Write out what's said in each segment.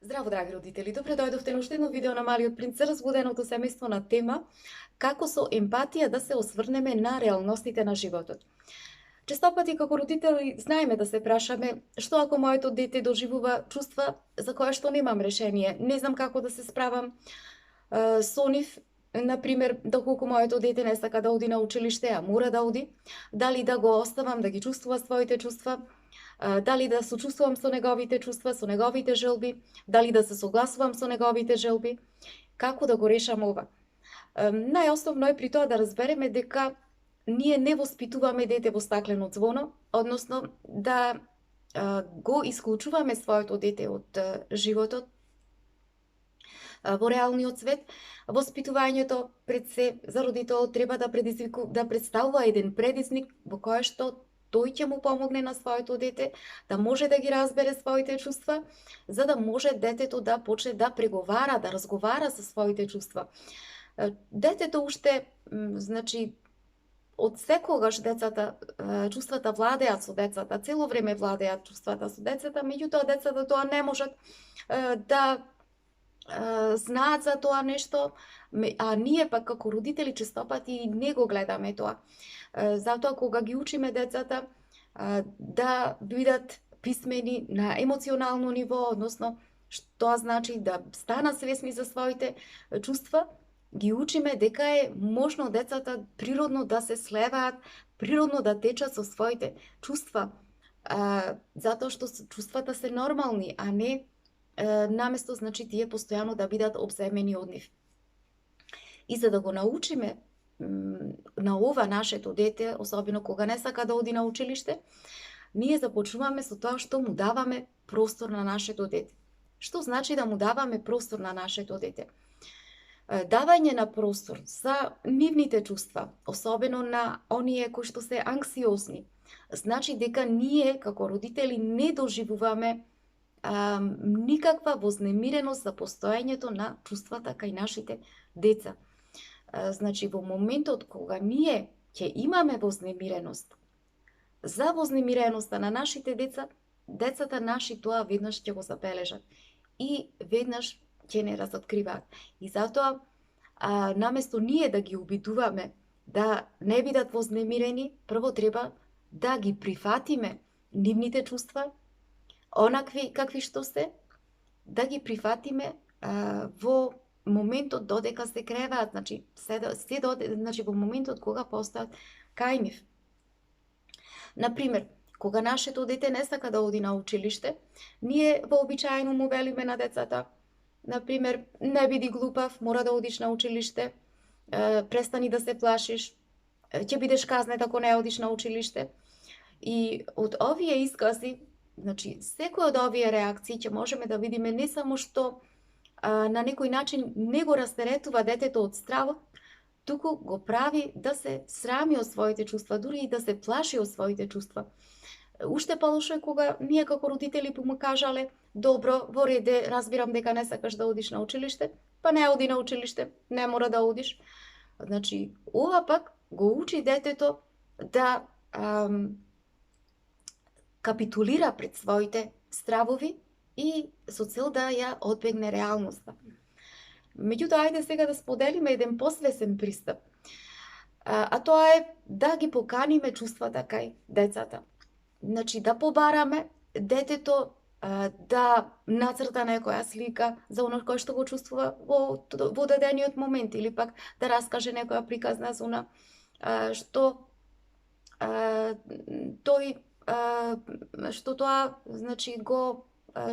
Здраво, драги родители! Добре дојдовте на уште едно видео на Малиот принц за разбуденото семејство на тема како со емпатија да се осврнеме на реалностите на животот. Често пати како родители знаеме да се прашаме што ако моето дете доживува чувства за кои што немам решение, не знам како да се справам со нив, например, доколку моето дете не сака да оди на училиште, а мора да оди, дали да го оставам да ги чувствува своите чувства, дали да сочувствувам со неговите чувства, со неговите желби, дали да се согласувам со неговите желби, како да го решам ова. Најосновно е при тоа да разбереме дека ние не воспитуваме дете во стаклено ѕвоно, односно да го исклучуваме своето дете од животот во реалниот свет. Воспитувањето пред се за родителот треба да представува еден предизвик во кој што тој ќе му помогне на своето дете да може да ги разбере своите чувства, за да може детето да почне да преговара, да разговара со своите чувства. Детето уште, значи, од секогаш чувствата владеат со децата, цело време владеат чувствата со децата, меѓутоа децата тоа не можат да знаат за тоа нешто, а ние пак како родители често пати не го гледаме тоа. Затоа кога ги учиме децата да бидат писмени на емоционално ниво, односно што значи да станат свесни за своите чувства, ги учиме дека е можно децата природно да се слеваат, природно да течат со своите чувства, затоа што чувствата се нормални, а не наместо значи тие постојано да бидат обземени од нив. И за да го научиме на ова нашето дете, особено кога не сака да оди на училиште, ние започнуваме со тоа што му даваме простор на нашето дете. Што значи да му даваме простор на нашето дете? Давање на простор за нивните чувства, особено на оние кои што се анксиозни, значи дека ние како родители не доживуваме никаква вознемиреност за постоењето на чувствата кај нашите деца. Значи, во моментот кога ние ќе имаме вознемиреност за вознемиреноста на нашите деца, децата наши тоа веднаш ќе го забележат и веднаш ќе не разоткриваат. И затоа, наместо ние да ги обидуваме да не бидат вознемирени, прво треба да ги прифатиме нивните чувства, онакви какви што се, да ги прифатиме во моментот додека се креваат, значи во моментот кога постојат кај нив. Например, кога нашето дете не сака да оди на училиште, ние вообичаено му велиме на децата, например, не биди глупав, мора да одиш на училиште, престани да се плашиш, ќе бидеш казнет ако не одиш на училиште. И од овие искази, значи, секој од овие реакции ќе можеме да видиме не само што на некој начин не го растеретува детето од стравот, туку го прави да се срами од своите чувства, дури и да се плаши од своите чувства. Уште полошо е кога ние како родители му кажале: добро, во реде, разбирам дека не сакаш да одиш на училиште, па не оди на училиште, не мора да одиш. Значи, ова пак го учи детето да капитулира пред своите стравови и со цел да ја одбегне реалноста. Меѓутоа, ајде сега да споделиме еден посвесен пристап, а тоа е да ги поканиме чувствата кај децата. Значи, да побараме детето да нацрта некоја слика за оно кој што го чувствува во дадениот момент, или пак да раскаже некоја приказна зона што тој што тоа значи го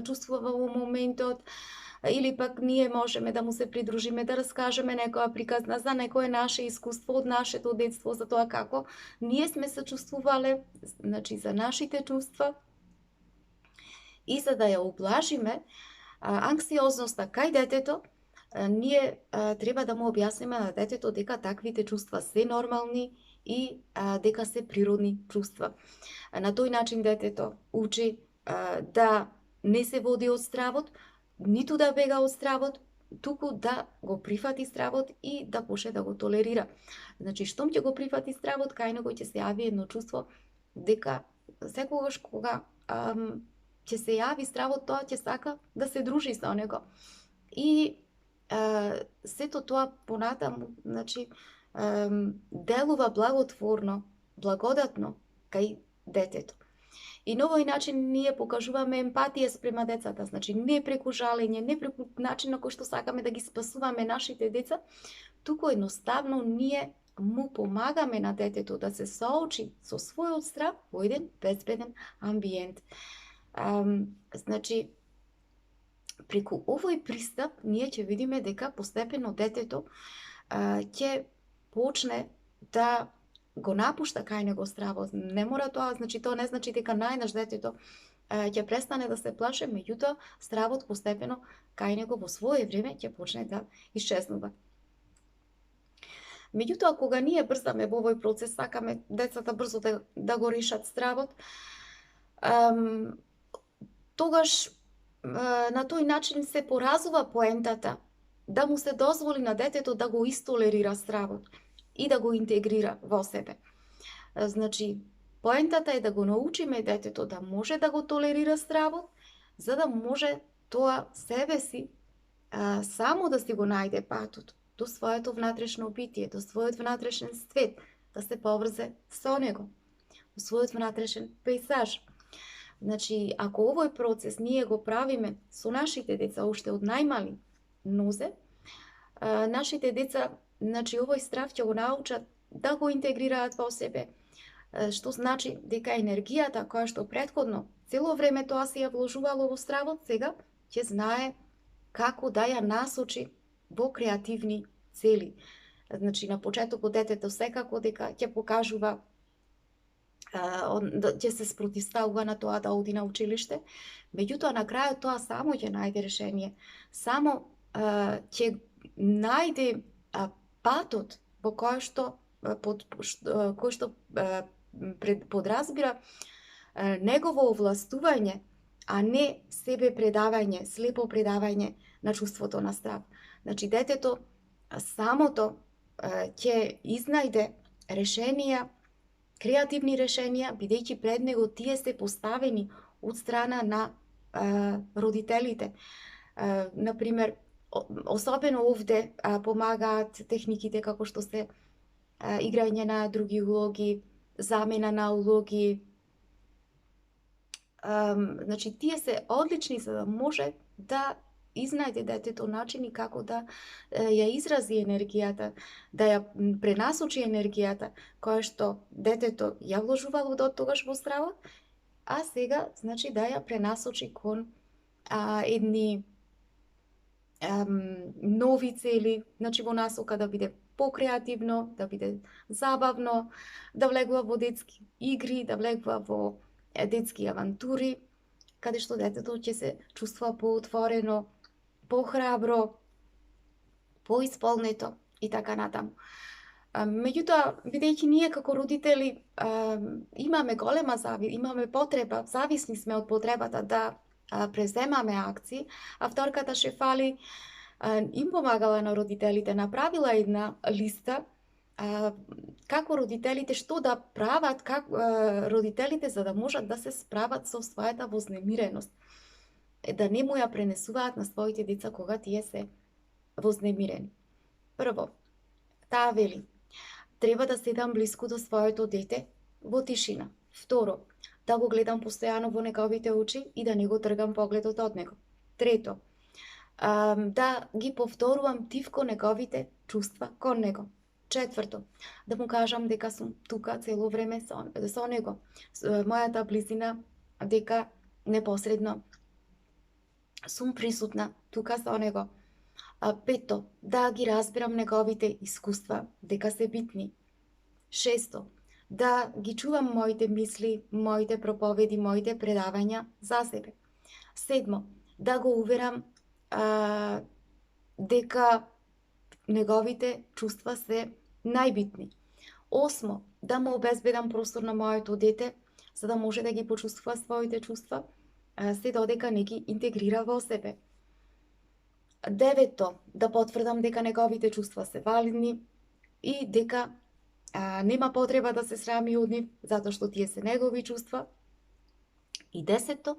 чувствува во моментот, или пак ние можеме да му се придружиме, да раскажеме некоја приказна за некое наше искуство од нашето детство, за тоа како ние сме се чувствувале, значи за нашите чувства, и за да ја ублажиме анксиозноста кај детето, ние треба да му објасниме на детето дека таквите чувства се нормални и дека се природни чувства. На тој начин детето учи да не се води од стравот, ниту да бега од стравот, туку да го прифати стравот и да почне да го толерира. Значи, штом ќе го прифати стравот, кај него ќе се јави едно чувство дека секогаш кога ќе се јави стравот, тоа ќе сака да се дружи со него. И сето тоа понатаму, значи, делува благотворно, благодатно кај детето. И на овој начин ние покажуваме емпатија спрема децата, значи не преку жалење, не преку начин на кој што сакаме да ги спасуваме нашите деца, туку едноставно ние му помагаме на детето да се соочи со својот страв во еден безбеден амбиент. Значи, преку овој пристап ние ќе видиме дека постепено детето ќе почне да го напушта кај него стравот. Не мора тоа, значи тоа не значи дека најнаш детето ќе престане да се плаше, меѓутоа стравот постепено кај него во свое време ќе почне да исчезнува. Меѓутоа, кога ние брзаме во овој процес, сакаме децата брзо да го решат стравот, тогаш на тој начин се поразува поентата да му се дозволи на детето да го истолерира стравот и да го интегрира во себе. Значи, поентата е да го научиме детето да може да го толерира стравот, за да може тоа себе си само да си го најде патот до своето внатрешно битие, до својот внатрешен свет, да се поврзе со него, во својот внатрешен пейзаж. Значи, ако овој процес ние го правиме со нашите деца уште од најмали нозе, нашите деца, значи, овој страв ќе го научат да го интегрираат во себе, што значи дека енергијата која што претходно цело време тоа се ја вложувало во стравот, сега ќе знае како да ја насочи во креативни цели. Значи, на почетокот детето секако дека ќе покажува, ќе се спротивставува на тоа да оди на училиште, меѓутоа на крајот тоа само ќе најде решение, само ќе најде патот во кој што подразбира негово овластување, а не себе предавање, слепо предавање на чувството на страв. Значи, детето самото ќе изнајде решенија, креативни решенија, бидејќи пред него тие се поставени од страна на родителите. Например, особено овде помагаат техниките како што се играње на други улоги, замена на улоги. Значи, тие се одлични за да може да изнајде детето начини како да ја изрази енергијата, да ја пренасочи енергијата која што детето ја вложувало до тогаш во стравот, а сега, значи, да ја пренасочи кон едни нови цели, значи во насока да биде покреативно, да биде забавно, да влегува во детски игри, да влегува во детски авантури, каде што детето ќе се чувствува поотворено, похрабро, поисполнето и така натаму. Меѓутоа, бидејќи ние како родители имаме голема имаме потреба, зависни сме од потребата да преземаме акции, а вторката Шефали им помагала на родителите, направила една листа како родителите што да прават, родителите за да можат да се справат со својата вознемиреност, да не му ја пренесуваат на своите деца кога тие се вознемирени. Прво, таа вели, треба да седам блиску до своето дете во тишина. Второ, да го гледам постојано во неговите очи и да не го тргам погледот од него. Трето, да ги повторувам тивко неговите чувства кон него. Четврто, да му кажам дека сум тука цело време со него, мојата близина, дека непосредно сум присутна тука со него. Пето, да ги разбирам неговите искуства, дека се битни. Шесто, да ги чувам моите мисли, моите проповеди, моите предавања за себе. Седмо, да го уверам дека неговите чувства се најбитни. Осмо, да му обезбедам простор на моето дете, за да може да ги почувствува своите чувства, се додека не ги интегрира во себе. Девето, да потврдам дека неговите чувства се валидни и дека нема потреба да се срами од нив, затоа што тие се негови чувства. И десето,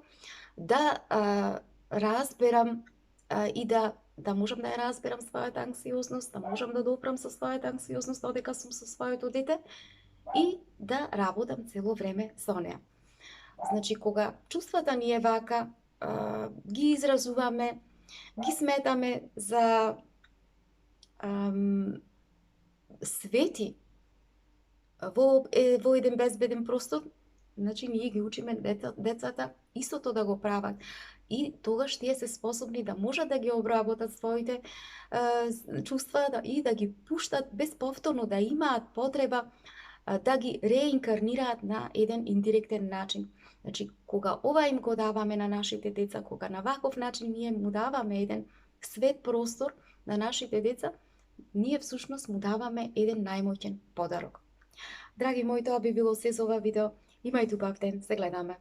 да разберам и да можам да ја разберам својата анксиозност, да можам да допрам со својата анксиозност додека сум со своето дете и да работам цело време со неа. Значи, кога чувствата ни е вака, ги изразуваме, ги сметаме за свети во еден безбеден простор, значи ние ги учиме децата истото да го прават. И тогаш тие се способни да можат да ги обработат своите чувства и да ги пуштат безповторно, да имаат потреба да ги реинкарнираат на еден индиректен начин. Значи, кога ова им го даваме на нашите деца, кога на ваков начин ние му даваме еден свет простор на нашите деца, ние всушност му даваме еден најмоќен подарок. Драги мои, тоа би било се за ова видео. Имајте убав ден, се гледаме.